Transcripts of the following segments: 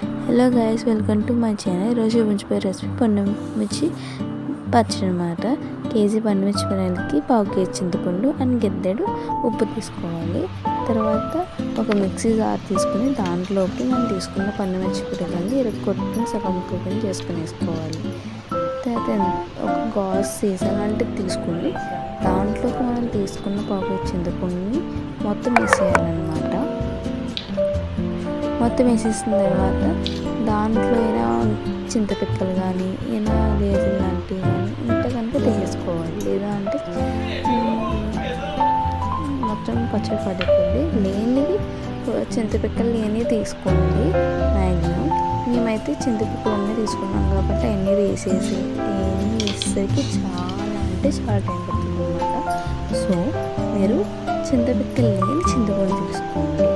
Hello guys, welcome to my channel. ఈరోజు చూపించిపోయే recipe పండుమిర్చి పచ్చడి అనమాట. కేజీ పండుమిర్చి పచ్చడికి పావు కేజీ చింతపండు అండ్ గెద్దెడు ఉప్పు తీసుకోవాలి. తర్వాత ఒక మిక్సీ జార్ తీసుకుని దాంట్లోకి మనం తీసుకున్న పండుమిర్చి పిడకల్ని ఇరగొట్టుకుని సగం ముక్కలు చేసుకుని వేసుకోవాలి. తర్వాత ఒక గాజు సీసా లాంటిది తీసుకుని దాంట్లోకి మనం తీసుకున్న పావు కేజీ చింతపండుని మొత్తం వేసేయాలన్నమాట. మొత్తం వేసేసిన తర్వాత దాంట్లో అయినా చింతపిక్కలు కానీ అయినా లేజులు లాంటివి కానీ ఉంటే కనుక తీసేసుకోవాలి. లేదా అంటే మొత్తం పచ్చడి పడిపోయింది. లేనిది చింతపిక్కలు లేనివి తీసుకోండి మ్యాక్సిమం. మేమైతే చింతపిక్కలు అన్నీ తీసుకున్నాం కాబట్టి అన్నీ వేసేసి వేసేసరికి చాలా టైం పడుతుంది అన్నమాట. సో మీరు చింతపిక్కలు లేని చింతపండు తీసుకోండి,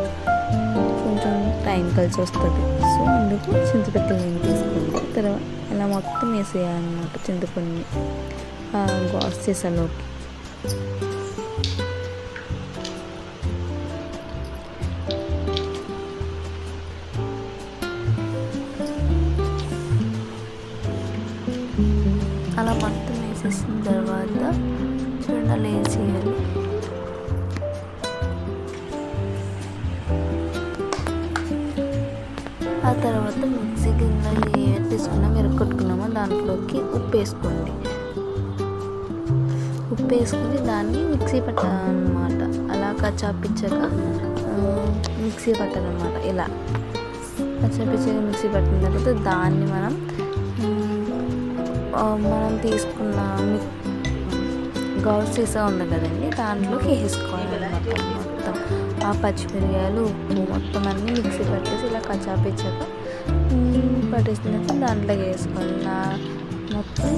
టైం కలిసి వస్తుంది. సో అందుకు చింతపిక్కలు తీసుకోండి. తర్వాత ఇలా మొత్తం వేసేయాలన్నమాట చింతపండుని గాజు సీసాలోకి. అలా మొత్తం వేసేసిన తర్వాత చూడండి అలా వేసేయాలి. ఆ తర్వాత మిక్సీ గిన్నెలో ఏ తీసుకున్నామో ఎరగొట్టుకున్నామో దాంట్లోకి ఉప్పు వేసుకోండి. ఉప్పు వేసుకుని దాన్ని మిక్సీ పట్టాలన్నమాట. అలా కచ్చాపిచ్చగా మిక్సీ పట్టాలన్నమాట. ఇలా కచ్చాపిచ్చగా మిక్సీ పట్టిన తర్వాత దాన్ని మనం తీసుకున్న గాజు సీసా ఉంది కదండి, దాంట్లోకి వేసుకోవాలన్నమాట. మొత్తం ఆ పచ్చిమిరపకాయలు ఉప్పు మొత్తం అన్నీ మిక్సీ పట్టేసి ఇలా కచ్చాపిచ్చాక పట్టేసినాక దాంట్లోకి వేసుకోవాలి. మొత్తం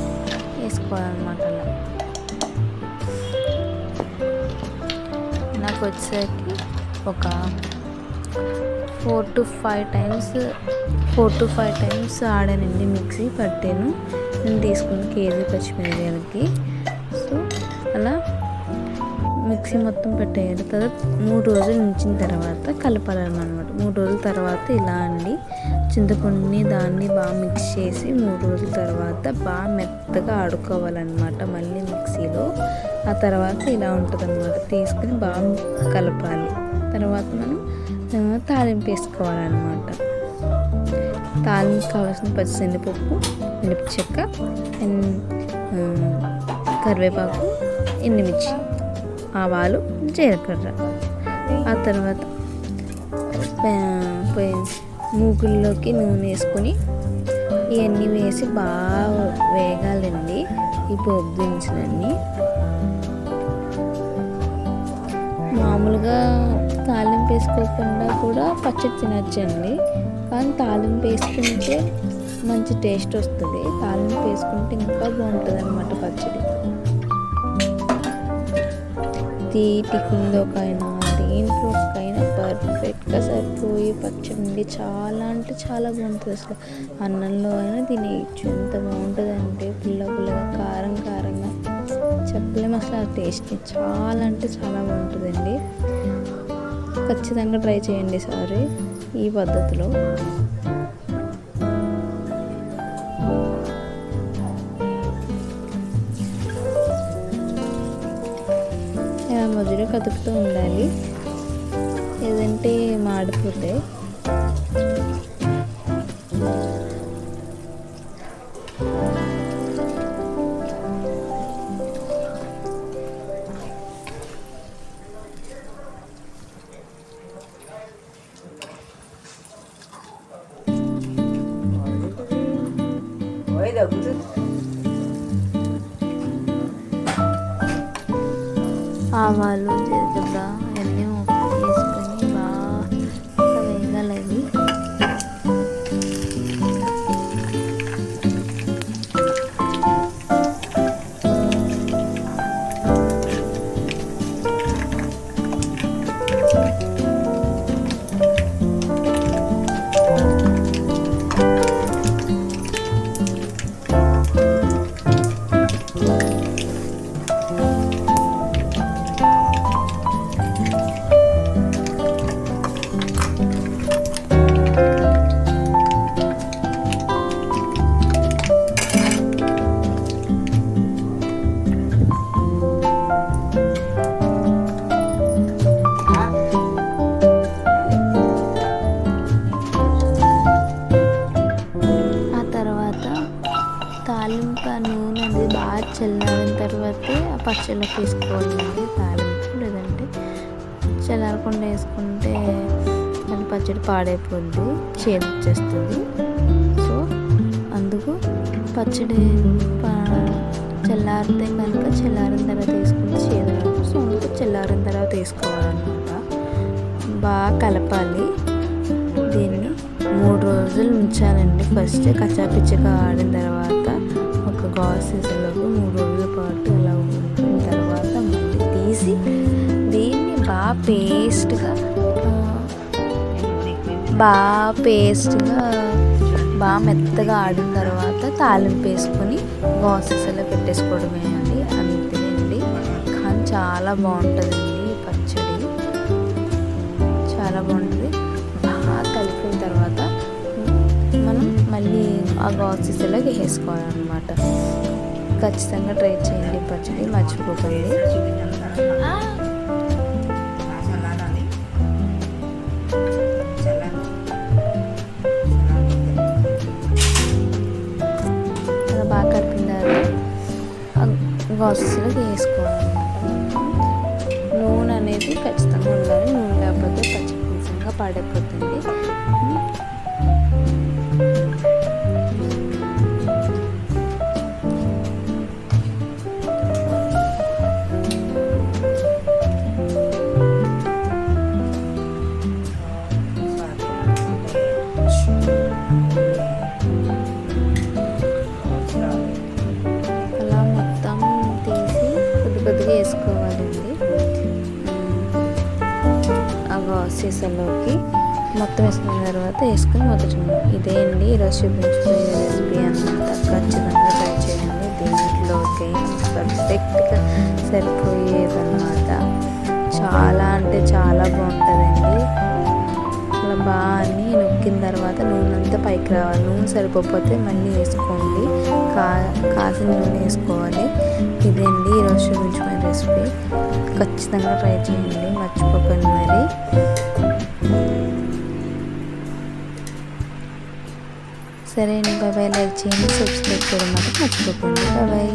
వేసుకోవాలన్నమాట. అలా నాకు వచ్చేసరికి ఒక 4 to 5 టైమ్స్ ఆడానండి, మిక్సీ పట్టాను నేను తీసుకున్న కేజీ పచ్చిమిరపకాయలకి. సో అలా మిక్సీ మొత్తం పెట్టేయాలి. తర్వాత 3 రోజులు ఉంచిన తర్వాత కలపాలన్నమాట. 3 రోజుల తర్వాత ఇలా అండి చింతపండుని దాన్ని బాగా మిక్స్ చేసి 3 రోజుల తర్వాత బాగా మెత్తగా ఆడుకోవాలన్నమాట మళ్ళీ మిక్సీలో. ఆ తర్వాత ఇలా ఉంటుంది అన్నమాట. తీసుకుని బాగా కలపాలి. తర్వాత మనం తాలింపు వేసుకోవాలన్నమాట. తాలింపు కావాల్సిన పచ్చిశనగపప్పు, మిరప చెక్క, కరివేపాకు, ఎండుమిర్చి, ఆవాలు, జీలకర్ర. ఆ తర్వాత మూగుల్లోకి నూనె వేసుకొని ఇవన్నీ వేసి బాగా వేగాలండి ఈ పోపు దినుసులన్నీ. మామూలుగా తాలింపు వేసుకోకుండా కూడా పచ్చడి తినచ్చండి, కానీ తాలింపు వేసుకుంటే మంచి టేస్ట్ వస్తుంది. తాలింపు వేసుకుంటే ఇంకా బాగుంటుంది అన్నమాట పచ్చడి. టిఫిన్లోకైనా దేంట్లోకైనా పర్ఫెక్ట్గా సరిపోయే పచ్చడి చాలా అంటే చాలా బాగుంటుంది. అసలు అన్నంలో అయినా తినేయచ్చు. ఎంత బాగుంటుంది అంటే పుల్లగా కారంగా చెప్పలేము అసలు. ఆ టేస్ట్ చాలా అంటే చాలా బాగుంటుందండి. ఖచ్చితంగా ట్రై చేయండి సారీ ఈ పద్ధతిలో. మధ్యలో కదుపుతూ ఉండాలి, లేదంటే మాడిపోతాయి. ఆవాలు, జీలకర్ర అన్నీ వేసుకొని బాగా వేగాలి. చల్లారిన తర్వాతే ఆ పచ్చళ్ళకి వేసుకోవాలండి తాలింపు. లేదంటే చల్లారకుండా వేసుకుంటే మన పచ్చడి పాడైపోద్ది, చేదు వచ్చేస్తుంది. సో అందుకు పచ్చడి చల్లారితే కనుక చల్లారిన తర్వాత వేసుకుంటే చేదు రాదు. సో అందుకు చల్లారిన తర్వాత వేసుకోవాలన్నమాట. బాగా కలపాలి. దీన్ని 3 రోజులు ఉంచాలండి. ఫస్ట్ కచ్చాపిచ్చగా ఆడిన తర్వాత ఒక గాజు సీసాలోకి 3 రోజుల పాటు అలా ఉంచిన తర్వాత మళ్ళీ తీసి దీన్ని బాగా మెత్తగా ఆడిన తర్వాత తాలింపు వేసుకొని గాజు సీసాలో పెట్టేసుకోవడమే అండి. అంతేనండి. కానీ చాలా బాగుంటుందండి ఈ పచ్చడి, చాలా బాగుంటుంది. బాగా కలిపిన తర్వాత మనం మళ్ళీ ఆ గాజు సీసాలోకి వేసుకోవాలన్నమాట. ఖచ్చితంగా ట్రై చేయండి పచ్చడి, మర్చిపోకండి. అలా బాగా కలిపిన తర్వాత గాజు సీసాలోకి వేసుకోవాలన్నమాట. నూనె అనేది ఖచ్చితంగా ఉండాలి. నూనె లేకపోతే పచ్చడి నిజంగా పాడైపోతుంది. అలా మొత్తం తీసి కొద్దిగా వేసుకోవాలండి ఆ గాజు సీసాలోకి. మొత్తం వేసుకున్న తర్వాత వేసుకొని మొదటి ఇదే అండి ఈరోజు చూపించిన రెసిపీ అన్నమాట. ఖచ్చితంగా ట్రై చేయండి. దీంట్లోకి పర్ఫెక్ట్గా సరిపోయేదన్నమాట. చాలా అంటే చాలా బాగుంటుందండి. అలా బాగా అన్నీ నొక్కిన తర్వాత నూనె అంతా పైకి రావాలి. నూనె సరిపోతే మళ్ళీ వేసుకోండి. కాసిన నూనె వేసుకోవాలి. ఇదండి ఈరోజు చూపించిన రెసిపీ. ఖచ్చితంగా ట్రై చేయండి, మర్చిపోకండి మరి. సరే అండి, బాయ్. లైక్ చేయండి, సబ్స్క్రైబ్ చేయడం మాత్రం మర్చిపోకండి. బాయ్.